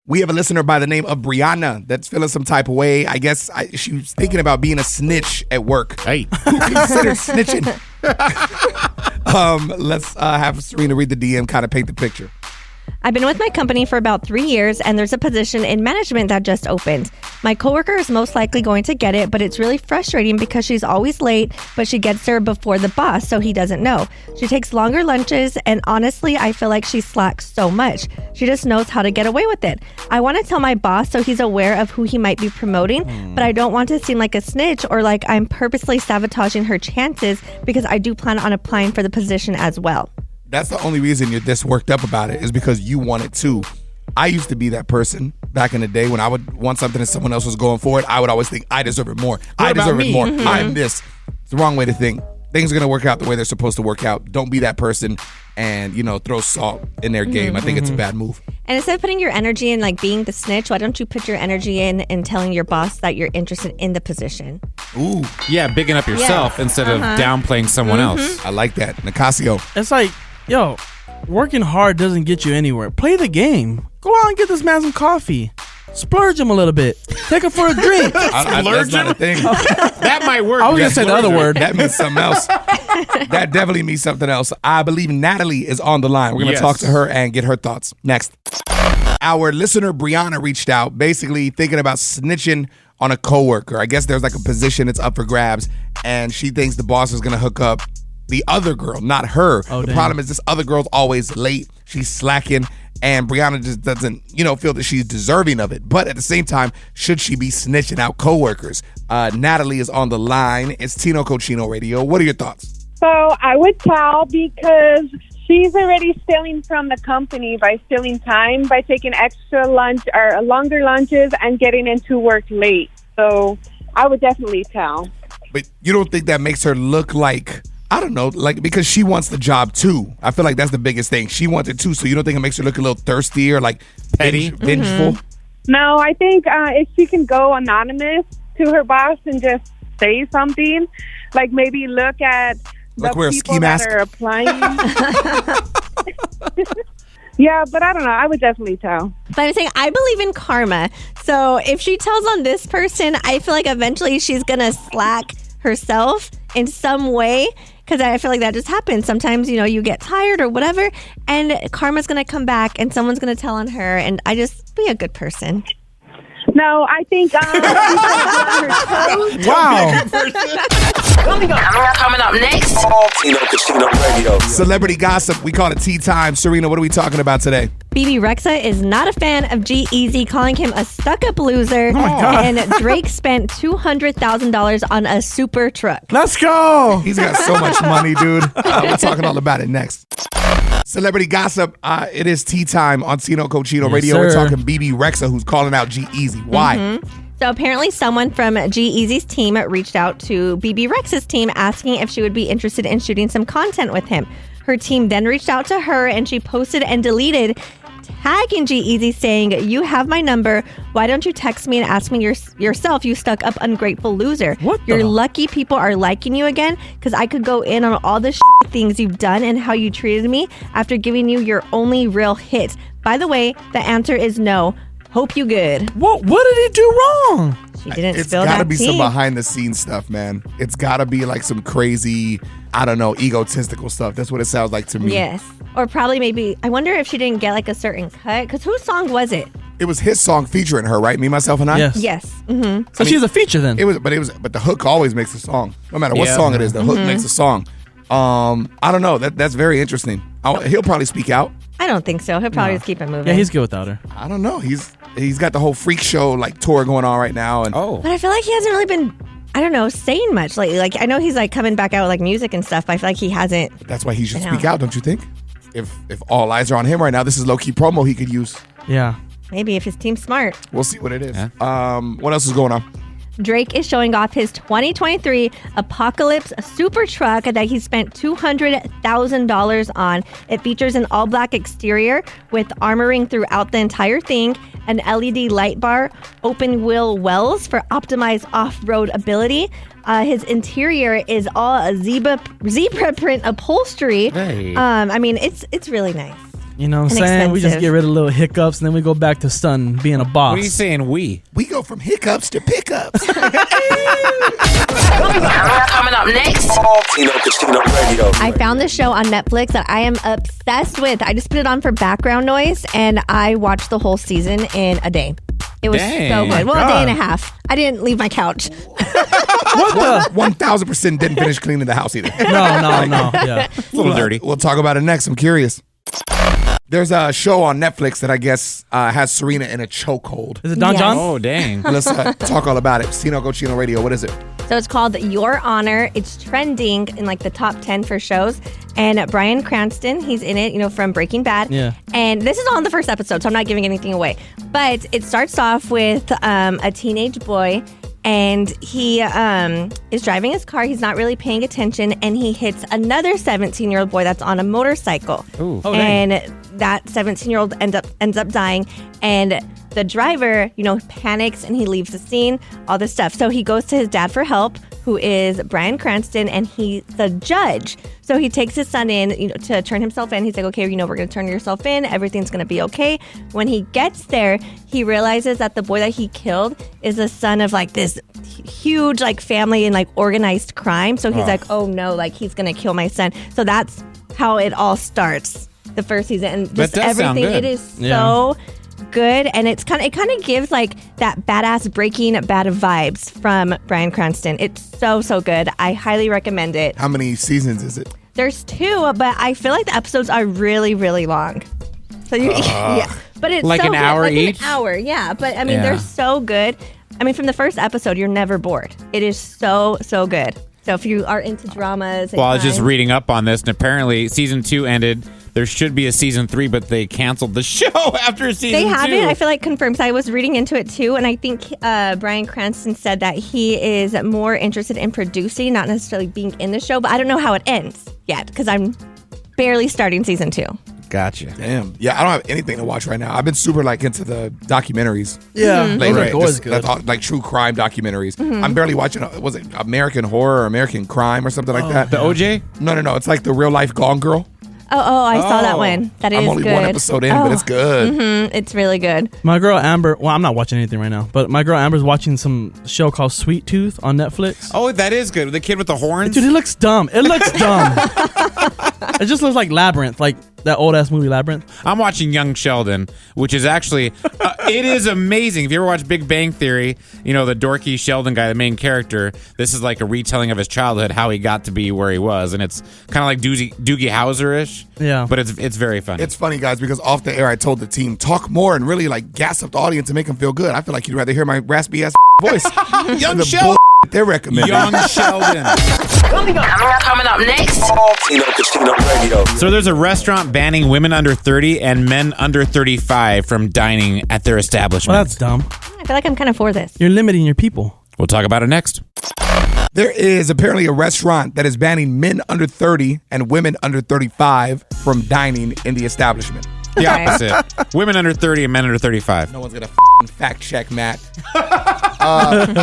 We have a listener by the name of Brianna that's feeling some type of way. I guess she was thinking about being a snitch at work. Hey. Consider snitching. Let's have Serina read the DM, kind of paint the picture. I've been with my company for about 3 years, and there's a position in management that just opened. My coworker is most likely going to get it, but it's really frustrating because she's always late, but she gets there before the boss, so he doesn't know. She takes longer lunches, and honestly, I feel like she slacks so much. She just knows how to get away with it. I want to tell my boss so he's aware of who he might be promoting, but I don't want to seem like a snitch or like I'm purposely sabotaging her chances because I do plan on applying for the position as well. That's the only reason you're this worked up about it is because you want it too. I used to be that person back in the day when I would want something and someone else was going for it. I would always think, I deserve it more. I deserve it more. I'm this. It's the wrong way to think. Things are going to work out the way they're supposed to work out. Don't be that person and, throw salt in their game. I think it's a bad move. And instead of putting your energy in like being the snitch, why don't you put your energy in telling your boss that you're interested in the position? Ooh. Yeah, bigging up yourself instead of downplaying someone else. I like that. Nicasio. It's like, yo, working hard doesn't get you anywhere. Play the game. Go out and get this man some coffee. Splurge him a little bit. Take him for a drink. That's not a thing. That might work. I was going to say the other word. That means something else. That definitely means something else. I believe Natalie is on the line. We're going to talk to her and get her thoughts. Next. Our listener, Brianna, reached out basically thinking about snitching on a coworker. I guess there's like a position that's up for grabs, and she thinks the boss is going to hook up the other girl, not her. The problem is this other girl's always late. She's slacking, and Brianna just doesn't, feel that she's deserving of it. But at the same time, should she be snitching out coworkers? Natalie is on the line. It's Tino Cochino Radio. What are your thoughts? So I would tell because she's already stealing from the company by stealing time, by taking extra lunch or longer lunches and getting into work late. So I would definitely tell. But you don't think that makes her look like, I don't know, like because she wants the job too. I feel like that's the biggest thing. She wants it too, so you don't think it makes her look a little thirsty or like petty, vengeful? No, I think if she can go anonymous to her boss and just say something, like maybe look at the wear a people ski that mask. are applying. Yeah, but I don't know. I would definitely tell. But I'm saying I believe in karma. So if she tells on this person, I feel like eventually she's going to slack herself in some way. Because I feel like that just happens. Sometimes, you get tired or whatever. And karma's going to come back and someone's going to tell on her. And I just be a good person. No, I think Wow. Coming up next. Tino Cochino Radio. Celebrity gossip. We call it tea time. Serena, what are we talking about today? BB Rexa is not a fan of G-Eazy, calling him a stuck-up loser. Oh my God. And Drake spent $200,000 on a super truck. Let's go. He's got so much money, dude. We're talking all about it next. Celebrity gossip. It is tea time on Tino Cochino Radio. sir. We're talking BB Rexa, who's calling out G-Eazy. Why? So apparently someone from G-Eazy's team reached out to BB Rex's team asking if she would be interested in shooting some content with him. Her team then reached out to her and she posted and deleted tagging G-Eazy saying, "You have my number. Why don't you text me and ask me yourself, you stuck up ungrateful loser. What You're the- lucky people are liking you again because I could go in on all the things you've done and how you treated me after giving you your only real hit. By the way, the answer is no. Hope you good." What did he do wrong? She didn't It's spill got to that be tea. some behind the scenes stuff, man. It's got to be like some crazy, I don't know, egotistical stuff. That's what it sounds like to me. Yes. Or probably maybe, I wonder if she didn't get like a certain cut. Because whose song was it? It was his song featuring her, right? Me, Myself, and I? Yes. Yes. Mm-hmm. So she's a feature then. But the hook always makes the song. No matter what Yeah. song it is, the hook makes the song. I don't know. That's very interesting. He'll probably speak out. I don't think so. He'll probably just keep it moving. Yeah, he's good without her. I don't know. He's got the whole freak show like tour going on right now, and But I feel like he hasn't really been, I don't know, saying much lately. Like, I know he's like coming back out with like music and stuff, but I feel like he hasn't. that's why he should I know. speak out, don't you think? If all eyes are on him right now, this is low key promo he could use. Yeah. Maybe if his team's smart. We'll see what it is. Yeah. What else is going on? Drake is showing off his 2023 Apocalypse super truck that he spent $200,000 on. It features an all-black exterior with armoring throughout the entire thing, an LED light bar, open wheel wells for optimized off-road ability. His interior is all a zebra print upholstery. Hey. I mean, it's really nice. You know what I'm And saying? We just expensive. get rid of little hiccups and then we go back to Sun being a boss. What are you saying, we? We go from hiccups to pickups. Coming up next. Tino Casino Radio. I found this show on Netflix that I am obsessed with. I just put it on for background noise, and I watched the whole season in a day. It was Dang. so good. Well, God. a day and a half. I didn't leave my couch. What the? 1000% didn't finish cleaning the house either. No. Yeah. It's a little dirty. We'll talk about it next. I'm curious. There's a show on Netflix that I guess has Serina in a chokehold. Is it Don Yes. John? Oh, dang. Let's talk all about it. Tino Cochino Radio. What is it? So it's called Your Honor. It's trending in like the top 10 for shows. And Bryan Cranston, he's in it, from Breaking Bad. Yeah. And this is on the first episode, so I'm not giving anything away. But it starts off with a teenage boy, and he is driving his car. He's not really paying attention, and he hits another 17-year-old boy that's on a motorcycle. Ooh. Oh, dang. And that 17-year-old ends up dying, and the driver, panics and he leaves the scene, all this stuff. So he goes to his dad for help, who is Bryan Cranston, and he's the judge. So he takes his son in, to turn himself in. He's like, okay, we're going to turn yourself in. Everything's going to be okay. When he gets there, he realizes that the boy that he killed is the son of like this huge like family and like organized crime. So he's like, oh no, like he's going to kill my son. So that's how it all starts. The first season, and just That does sound everything. good. It is so good, and it kind of gives like that badass Breaking Bad vibes from Bryan Cranston. It's so good. I highly recommend it. How many seasons is it? There's 2, but I feel like the episodes are really long. So you, yeah, but it's Like so an good. hour like each? An hour, yeah. But I mean, Yeah. they're so good. I mean, from the first episode, you're never bored. It is so good. So if you are into dramas, and Well, I was just crime- reading up on this, and apparently season 2 ended. There should be a season 3, but they canceled the show after season 2. They haven't. I feel like confirmed. So I was reading into it too, and I think Bryan Cranston said that he is more interested in producing, not necessarily being in the show. But I don't know how it ends yet because I'm barely starting season 2. Gotcha. Damn. Yeah, I don't have anything to watch right now. I've been super into the documentaries. Yeah. Lately, Those are always good. like true crime documentaries. I'm barely watching. Was it American Horror or American Crime or something like that? The OJ? No. It's like the real life Gone Girl. Oh, I saw that one. That is I'm only good. one episode in, but it's good. It's really good. My girl Amber, well, I'm not watching anything right now, but my girl Amber's watching some show called Sweet Tooth on Netflix. Oh, that is good. The kid with the horns? Dude, it looks dumb. It just looks like Labyrinth, like that old ass movie Labyrinth. I'm watching Young Sheldon, which is actually, it is amazing. If you ever watch Big Bang Theory, the dorky Sheldon guy, the main character, this is like a retelling of his childhood, how he got to be where he was. And it's kind of like Doogie Howser-ish. Yeah. But it's very funny. It's funny, guys, because off the air, I told the team, talk more and really gas up the audience and make them feel good. I feel like you'd rather hear my raspy ass voice. Young the Sheldon. they're recommending. Young Sheldon. Coming up next. Tino Casino Radio. So there's a restaurant banning women under 30 and men under 35 from dining at their establishment. Well, that's dumb. I feel like I'm kind of for this. You're limiting your people. We'll talk about it next. There is apparently a restaurant that is banning men under 30 and women under 35 from dining in the establishment. The opposite. Women under 30 and men under 35. No one's gonna fact check Matt.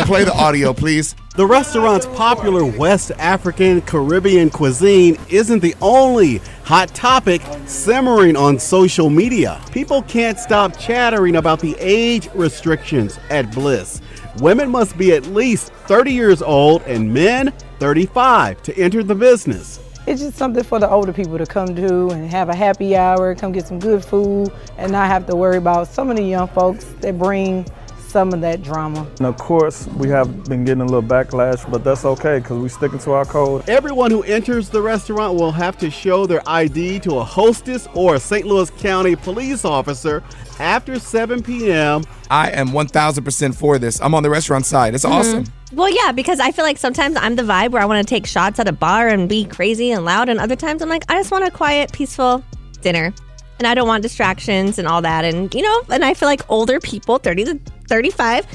Play the audio, please. The restaurant's popular West African Caribbean cuisine isn't the only hot topic simmering on social media. People can't stop chattering about the age restrictions at Bliss. Women must be at least 30 years old and men 35 to enter the business. It's just something for the older people to come do and have a happy hour, come get some good food, and not have to worry about some of the young folks that bring some of that drama. And of course, we have been getting a little backlash, but that's okay because we're sticking to our code. Everyone who enters the restaurant will have to show their ID to a hostess or a St. Louis County police officer after 7 p.m. I am 1,000% for this. I'm on the restaurant side. It's awesome. Well, yeah, because I feel like sometimes I'm the vibe where I want to take shots at a bar and be crazy and loud, and other times I'm like, I just want a quiet, peaceful dinner. And I don't want distractions and all that. And, and I feel like older people, 30 to 35,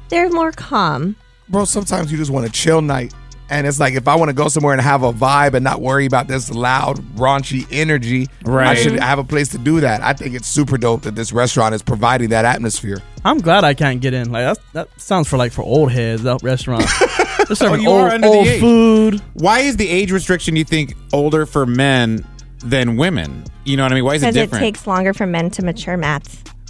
they're more calm. Bro, sometimes you just want a chill night. And it's like, if I want to go somewhere and have a vibe and not worry about this loud, raunchy energy, Right. I should have a place to do that. I think it's super dope that this restaurant is providing that atmosphere. I'm glad I can't get in. Like that sounds for old heads. That restaurant. They're serving you are under the old age. food. Why is the age restriction, you think, older for men than women? You know what I mean? Why is it Because it different? takes longer for men to mature, Matt.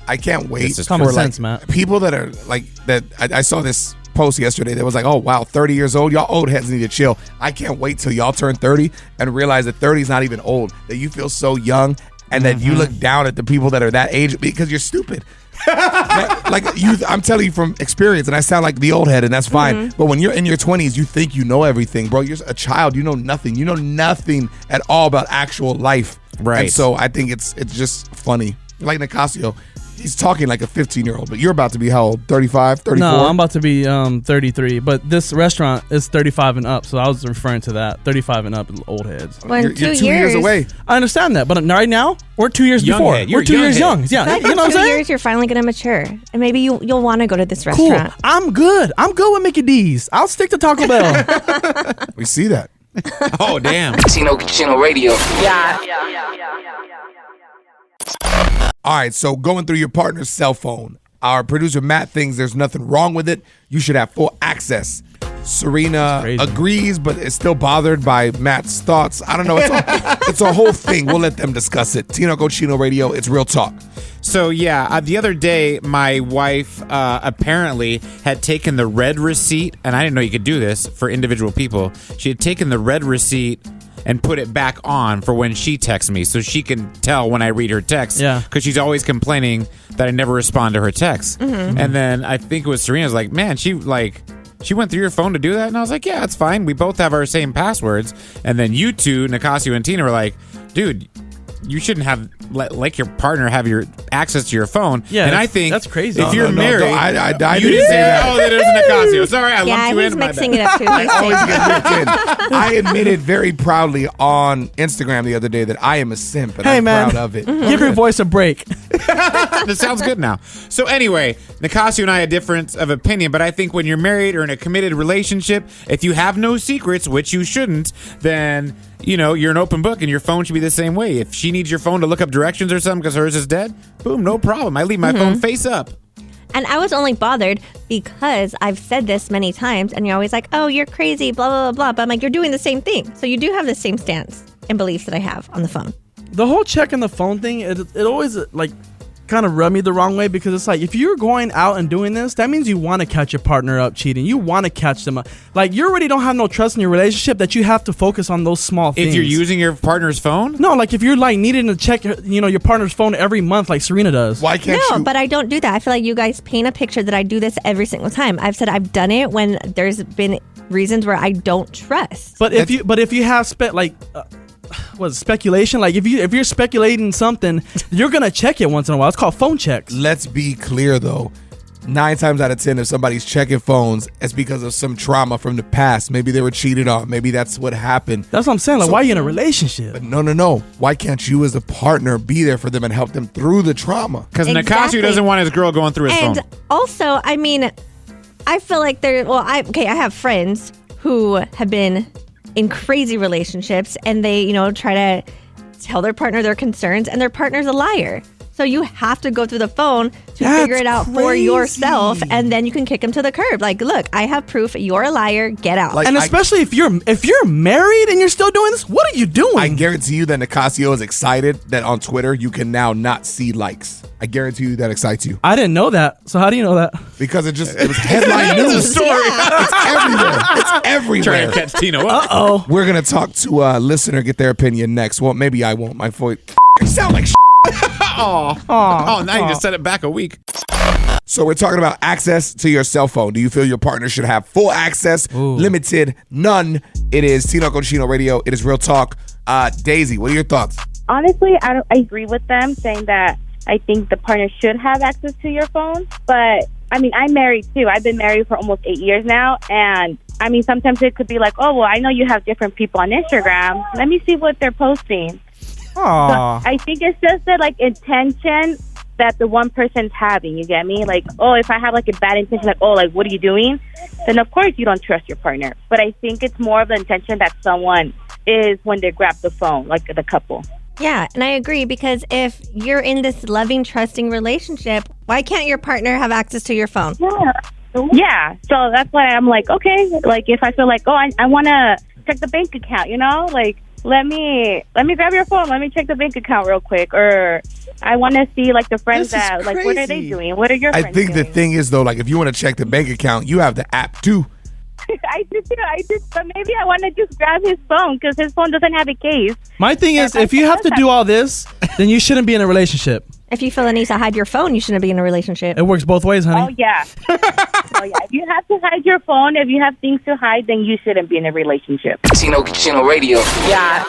I can't wait This is for common like sense, Matt. people that are like that. I saw this post yesterday that was like, oh wow, 30 years old, y'all old heads need to chill. I can't wait till y'all turn 30 and realize that 30 is not even old, that you feel so young and that you look down at the people that are that age because you're stupid. I'm telling you from experience, and I sound like the old head, and that's fine. But when you're in your 20s, you think you know everything, bro. You're a child. You know nothing. You know nothing at all about actual life. Right. And so I think it's just funny. Like Nicasio, he's talking like a 15-year-old, but you're about to be how old? 35, 34? No, I'm about to be 33. But this restaurant is 35 and up, so I was referring to that. 35 and up is old heads. Well, in You're 2 years away. I understand that, but right now we're 2 years Young before. head. You're We're 2 young years head. young. Yeah, But you in know what I'm 2 saying? years, you're finally going to mature. And maybe you'll want to go to this Cool. restaurant. I'm good. I'm good with Mickey D's. I'll stick to Taco Bell. We see that. Oh, damn. Tino Radio. All right, so going through your partner's cell phone, our producer Matt thinks there's nothing wrong with it. You should have full access. Serena Crazy. agrees, but is still bothered by Matt's thoughts. I don't know. It's a whole thing. We'll let them discuss it. Tino Cochino Radio. It's real talk. So, yeah, the other day, my wife apparently had taken the red receipt, and I didn't know you could do this for individual people. She had taken the red receipt and put it back on for when she texts me so she can tell when I read her text. Yeah. Because she's always complaining that I never respond to her texts. And then I think it was Serena's like, man, she went through your phone to do that? And I was like, yeah, it's fine. We both have our same passwords. And then you two, Nicasio and Tina, were like, dude, you shouldn't have let your partner have your access to your phone. Yeah, and I think that's crazy. if you're married, I you didn't say that. Oh, that is Nicasio. Sorry, I Yeah, lumped you he's in. My mixing bad. it up too. He's Always saying- get looped in. I admitted very proudly on Instagram the other day that I am a simp, and Hey, I'm man. proud of it. Give your voice a break. That sounds good now. So anyway, Nicasio and I have a difference of opinion, but I think when you're married or in a committed relationship, if you have no secrets, which you shouldn't, then you're an open book, and your phone should be the same way. If she needs your phone to look up directions or something because hers is dead, boom, no problem. I leave my phone face up. And I was only bothered because I've said this many times, and you're always like, oh, you're crazy, blah, blah, blah, blah. But I'm like, you're doing the same thing. So you do have the same stance and beliefs that I have on the phone. The whole checking the phone thing, it always like kind of rubbed me the wrong way, because it's like, if you're going out and doing this, that means you want to catch your partner up cheating. You want to catch them up. Like, you already don't have no trust in your relationship that you have to focus on those small things. If you're using your partner's phone? No, like if you're like needing to check your partner's phone every month like Serena does. Why can't No, you? but I don't do that. I feel like you guys paint a picture that I do this every single time. I've said I've done it when there's been reasons where I don't trust. But if you have speculation, like if you're speculating something, you're gonna check it once in a while. It's called phone checks. Let's be clear, though. 9 times out of 10, if somebody's checking phones, it's because of some trauma from the past. Maybe they were cheated on. Maybe that's what happened. That's what I'm saying. Like, So- why are you in a relationship? But no. Why can't you, as a partner, be there for them and help them through the trauma? Because Exactly. Nicasio doesn't want his girl going through his And phone. also, I mean, I feel like I have friends who have been in crazy relationships, and they, try to tell their partner their concerns, and their partner's a liar. So you have to go through the phone to That's figure it out for crazy. yourself, and then you can kick him to the curb. Like, look, I have proof. You're a liar. Get out. Like, And especially if you're married and you're still doing this, what are you doing? I guarantee you that Nicasio is excited that on Twitter you can now not see likes. I guarantee you that excites you. I didn't know that. So how do you know that? Because it was headline news. story. It's everywhere. It's Trying everywhere. to catch Tino up. Oh, We're going to talk to a listener, get their opinion next. Well, maybe I won't. My voice sound like Oh, now you just set it back a week. So we're talking about access to your cell phone. Do you feel your partner should have full access, limited, none? It is Tino Cochino Radio. It is Real Talk. Daisy, what are your thoughts? Honestly, I agree with them saying that I think the partner should have access to your phone. But, I mean, I'm married, too. I've been married for almost 8 years now. And, I mean, sometimes it could be like, oh, well, I know you have different people on Instagram. Let me see what they're posting. Aw. I think it's just the, intention that the one person's having. You get me? Like, oh, if I have, a bad intention, like, oh, what are you doing? Then, of course, you don't trust your partner. But I think it's more of the intention that someone is when they grab the phone, like the couple. Yeah, and I agree, because if you're in this loving, trusting relationship, why can't your partner have access to your phone? Yeah, so that's why I'm like, okay, if I feel like, oh, I want to check the bank account, let me grab your phone. Let me check the bank account real quick. Or I want to see like the friends that like what are they doing? What are your friends doing? I think the doing? thing is though, like if you want to check the bank account, you have the app too. I do too. But maybe I want to just grab his phone because his phone doesn't have a case. My thing is, if you have to do all this, then you shouldn't be in a relationship. If you feel the need to hide your phone, you shouldn't be in a relationship. It works both ways, honey. Oh yeah. If you have to hide your phone, if you have things to hide, then you shouldn't be in a relationship. Tino Radio. Yeah.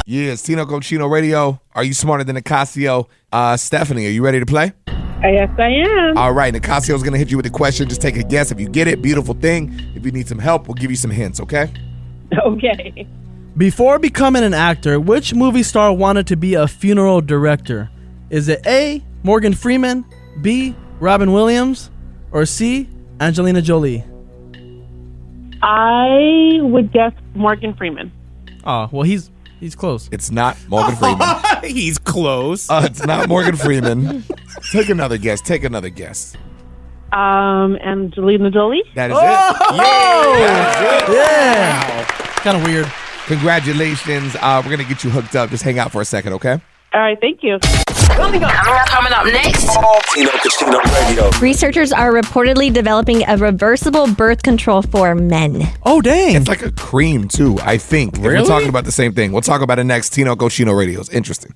Yeah, it's Tino Cochino Radio. Are you smarter than Nicasio? Stephanie, are you ready to play? Yes, I am. All right, Nicasio's going to hit you with a question. Just take a guess. If you get it, beautiful thing. If you need some help, we'll give you some hints, okay? Okay. Before becoming an actor, which movie star wanted to be a funeral director? Is it A, Morgan Freeman, B, Robin Williams, or C, Angelina Jolie? I would guess Morgan Freeman. Oh, well, he's close. It's not Morgan Freeman. He's close. It's not Morgan Freeman. Take another guess. Angelina Jolie? That is it. Yeah. Kind of weird. Congratulations. We're going to get you hooked up. Just hang out for a second, okay? All right, thank you. Coming up next. Tino Cochino Radio. Researchers are reportedly developing a reversible birth control for men. Oh, dang. It's like a cream, too, I think. If Really? we're talking about the same thing. We'll talk about it next. Tino Cochino Radio. It's interesting.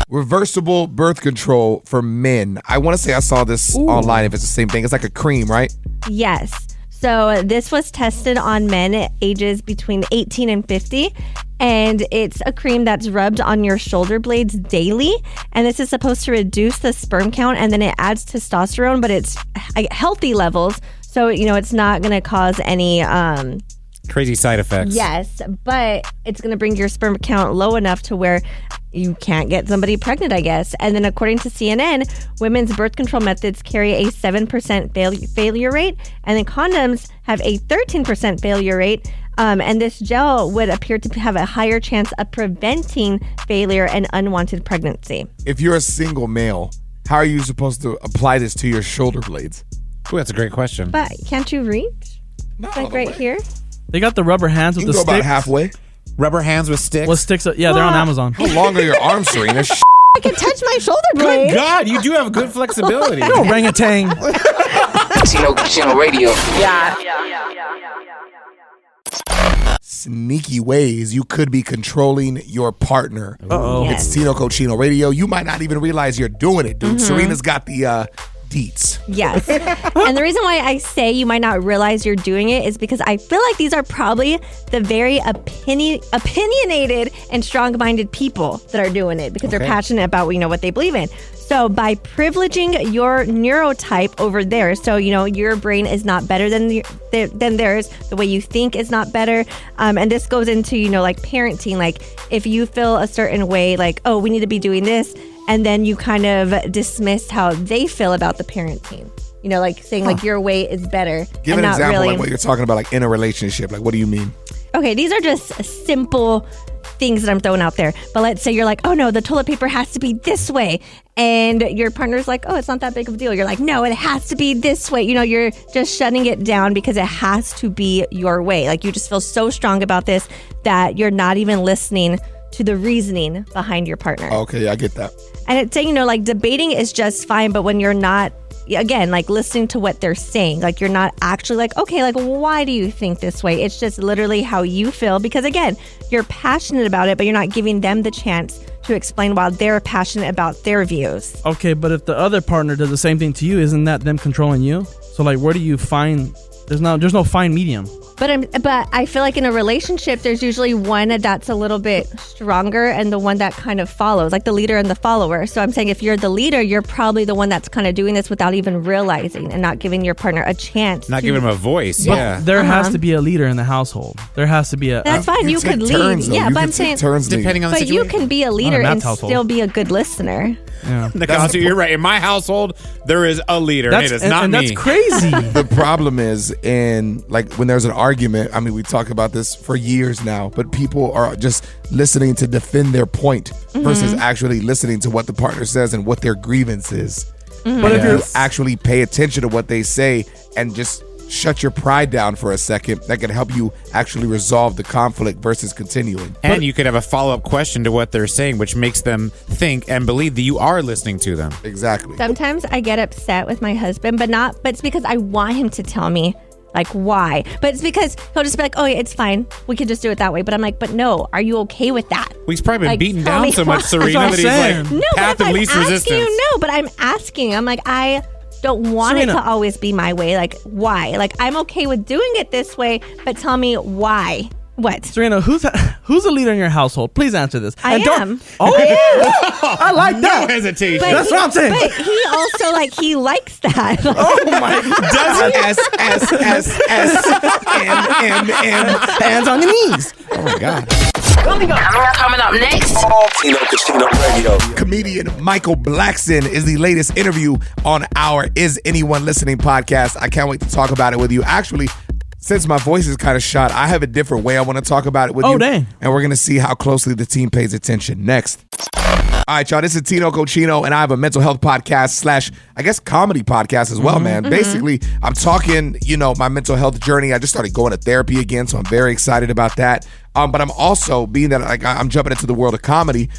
Reversible birth control for men. I want to say I saw this online if it's the same thing. It's like a cream, right? Yes. So this was tested on men ages between 18 and 50. And it's a cream that's rubbed on your shoulder blades daily. And this is supposed to reduce the sperm count. And then it adds testosterone, but it's healthy levels. So, it's not going to cause any... Crazy side effects. Yes, but it's going to bring your sperm count low enough to where you can't get somebody pregnant, I guess. And then according to CNN, women's birth control methods carry a 7% failure rate, and then condoms have a 13% failure rate. And this gel would appear to have a higher chance of preventing failure and unwanted pregnancy. If you're a single male, how are you supposed to apply this to your shoulder blades? Ooh, that's a great question. But can't you reach? No, Like right here? They got the rubber hands with You the can go sticks. about halfway. Rubber hands with sticks. With sticks, yeah, they're on Amazon. How long are your arms, Serena? I can touch my shoulder blade. Good God, you do have good flexibility. Orangutan. Tino Radio. Sneaky ways you could be controlling your partner. Uh-oh. Yes. It's Tino Cochino Radio. You might not even realize you're doing it, dude. Serena's got the deets. Yes. And the reason why I say you might not realize you're doing it is because I feel like these are probably the very opinionated and strong-minded people that are doing it because they're passionate about what they believe in. So by privileging your neurotype over theirs, so your brain is not better than theirs, the way you think is not better, and this goes into like parenting. Like if you feel a certain way, like we need to be doing this, and then you kind of dismiss how they feel about the parenting. Like saying like your way is better. Give and an not example really. like what you're talking about, like in a relationship. Like what do you mean? Okay, these are just simple things that I'm throwing out there. But let's say you're like, oh no, the toilet paper has to be this way. And your partner's like, oh, it's not that big of a deal. You're like, no, it has to be this way. You're just shutting it down because it has to be your way. Like you just feel so strong about this that you're not even listening to the reasoning behind your partner. Okay, I get that. And it's saying, like debating is just fine, but when you're not, again, like listening to what they're saying, like you're not actually like, okay, like why do you think this way? It's just literally how you feel because again, you're passionate about it, but you're not giving them the chance to explain why they're passionate about their views. Okay, but if the other partner does the same thing to you, isn't that them controlling you? So like, where do you find? There's no fine medium. But I feel like in a relationship, there's usually one that's a little bit stronger and the one that kind of follows, like the leader and the follower. So I'm saying if you're the leader, you're probably the one that's kind of doing this without even realizing and not giving your partner a chance. Not giving him a voice. But Yeah. there has to be a leader in the household. There has to be a. That's fine. You take could turns, lead. though. Yeah, You but can I'm take saying, turns leading. Depending on the but you situation. can be a leader Not in and that household. still be a good listener. Yeah. Nicasio, you're right. In my household, there is a leader, and it is not and me. that's crazy. The problem is in like when there's an argument, I mean, we talk about this for years now, but people are just listening to defend their point versus actually listening to what the partner says and what their grievance is. But if you you're actually pay attention to what they say and just shut your pride down for a second that can help you actually resolve the conflict versus continuing. And you could have a follow-up question to what they're saying, which makes them think and believe that you are listening to them. Exactly. Sometimes I get upset with my husband, but it's because I want him to tell me like why. But it's because he'll just be like, oh yeah, it's fine. We could just do it that way. But I'm like, but no, are you okay with that? Well, he's probably been Like, beaten tell down me so much, why. Serena, that he's like No, path but of if least I'm resistance. asking you, no, but I'm asking. I'm like, I don't want Serena. it to always be my way. Like, why? Like, I'm okay with doing it this way, but tell me why. What? Serena, who's the leader in your household? Please answer this. I And am. Oh, I I like that. No hesitation. But That's what I'm saying. But he also he likes that. Oh my God. S. Hands on your knees. Oh my God. Coming up next. Tino Casino Radio. Comedian Michael Blackson is the latest interview on our Is Anyone Listening podcast. I can't wait to talk about it with you. Actually, since my voice is kind of shot, I have a different way I want to talk about it with you. Oh, dang. And we're going to see how closely the team pays attention. Next. All right, y'all, this is Tino Cochino, and I have a mental health podcast / I guess comedy podcast as well, man. Basically, I'm talking, my mental health journey. I just started going to therapy again, so I'm very excited about that. But I'm also, being that I'm jumping into the world of comedy,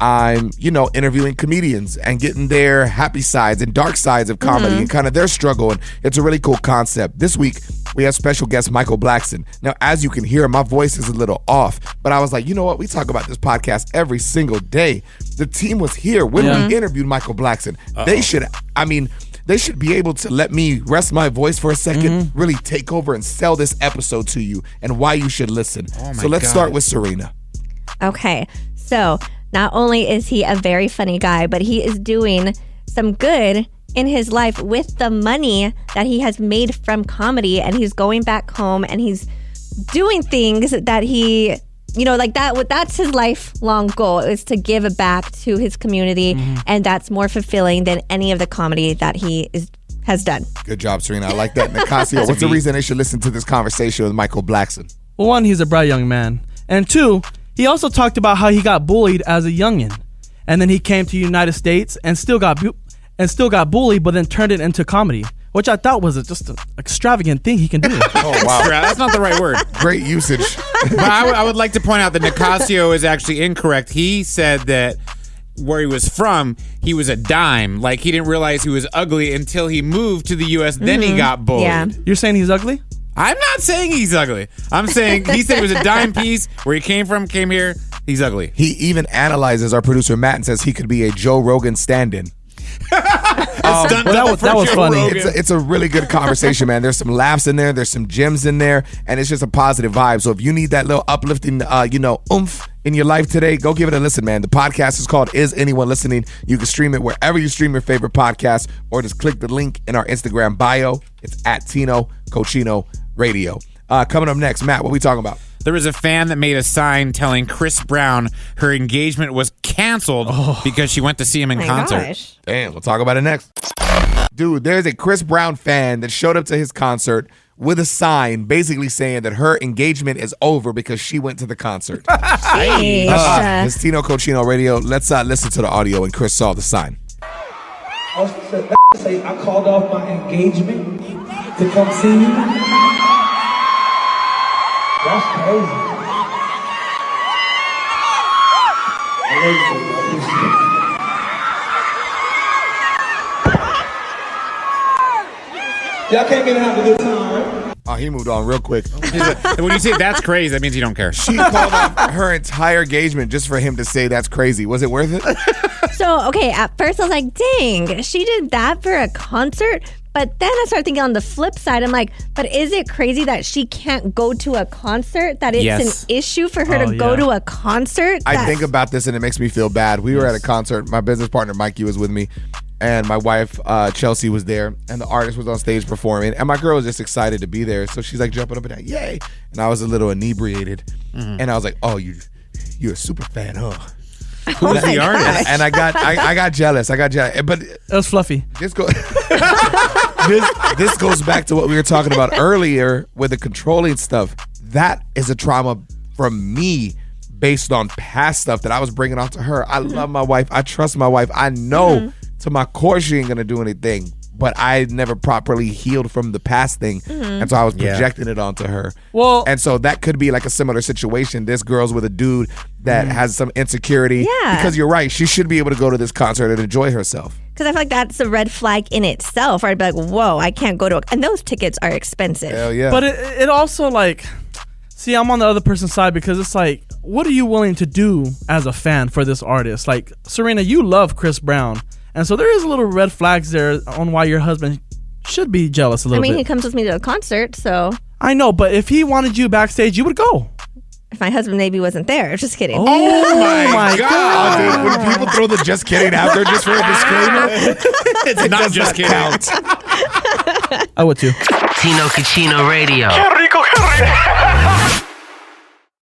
I'm, interviewing comedians and getting their happy sides and dark sides of comedy and kind of their struggle. And it's a really cool concept. This week, we have special guest Michael Blackson. Now, as you can hear, my voice is a little off, but I was like, you know what? We talk about this podcast every single day. The team was here when we interviewed Michael Blackson. They should be able to let me rest my voice for a second, really take over and sell this episode to you and why you should listen. So let's start with Serena. Okay, so not only is he a very funny guy, but he is doing some good in his life with the money that he has made from comedy, and he's going back home and he's doing things that he, that's his lifelong goal, is to give back to his community, and that's more fulfilling than any of the comedy that he has done. Good job, Serena. I like that. Nicasio, what's the reason they should listen to this conversation with Michael Blackson? Well, one, he's a bright young man. And two, he also talked about how he got bullied as a youngin'. And then he came to the United States and still got bullied, but then turned it into comedy, which I thought was just an extravagant thing he can do. Oh, wow. That's not the right word. Great usage. But I would like to point out that Nicasio is actually incorrect. He said that where he was from, he was a dime. Like, he didn't realize he was ugly until he moved to the U.S. Then he got bullied. Yeah. You're saying he's ugly? I'm not saying he's ugly. I'm saying he said he was a dime piece. Where he came here, he's ugly. He even analyzes our producer Matt and says he could be a Joe Rogan stand-in. That was funny. It's a really good conversation, man. There's some laughs in there. There's some gems in there, and it's just a positive vibe. So if you need that little uplifting, oomph in your life today, go give it a listen, man. The podcast is called Is Anyone Listening? You can stream it wherever you stream your favorite podcast, or just click the link in our Instagram bio. It's at Tino Cochino Radio. Coming up next, Matt, what are we talking about? There was a fan that made a sign telling Chris Brown her engagement was canceled because she went to see him in concert. Gosh. Damn, we'll talk about it next. Dude, there's a Chris Brown fan that showed up to his concert with a sign basically saying that her engagement is over because she went to the concert. Sheesh. It's Tino Cochino Radio. Let's listen to the audio and Chris saw the sign. I called off my engagement to come see you. That's crazy. Y'all came in and have a good time, right? Oh, he moved on real quick. When you say that's crazy, that means you don't care. She called off her entire engagement just for him to say that's crazy. Was it worth it? So, okay, at first I was like, dang, she did that for a concert? But then I started thinking on the flip side, I'm like, but is it crazy that she can't go to a concert? That it's an issue for her to go to a concert? I think about this and it makes me feel bad. We were at a concert. My business partner, Mikey, was with me. And my wife, Chelsea, was there. And the artist was on stage performing. And my girl was just excited to be there. So she's like jumping up and down, yay. And I was a little inebriated. And I was like, oh, you're a super fan, huh? Who's the artist? And I got jealous. But it was Fluffy. This goes back to what we were talking about earlier with the controlling stuff. That is a trauma from me based on past stuff that I was bringing onto her. I love my wife. I trust my wife. I know to my core she ain't going to do anything. but I never properly healed from the past thing. And so I was projecting it onto her. Well, and so that could be like a similar situation. This girl's with a dude that has some insecurity. Yeah. Because you're right. She should be able to go to this concert and enjoy herself. Because I feel like that's a red flag in itself. I'd be like, whoa, I can't go to and those tickets are expensive. Hell yeah. But it also like, see, I'm on the other person's side because it's like, what are you willing to do as a fan for this artist? Like, Serina, you love Chris Brown. And so there is a little red flags there on why your husband should be jealous a little bit. He comes with me to a concert, so. I know, but if he wanted you backstage, you would go. If my husband maybe wasn't there. Just kidding. Oh my God. Dude, when people throw the just kidding out there just for a disclaimer, It's not just kidding. count. I would too. Tino Cucino Radio. Qué rico, qué rico.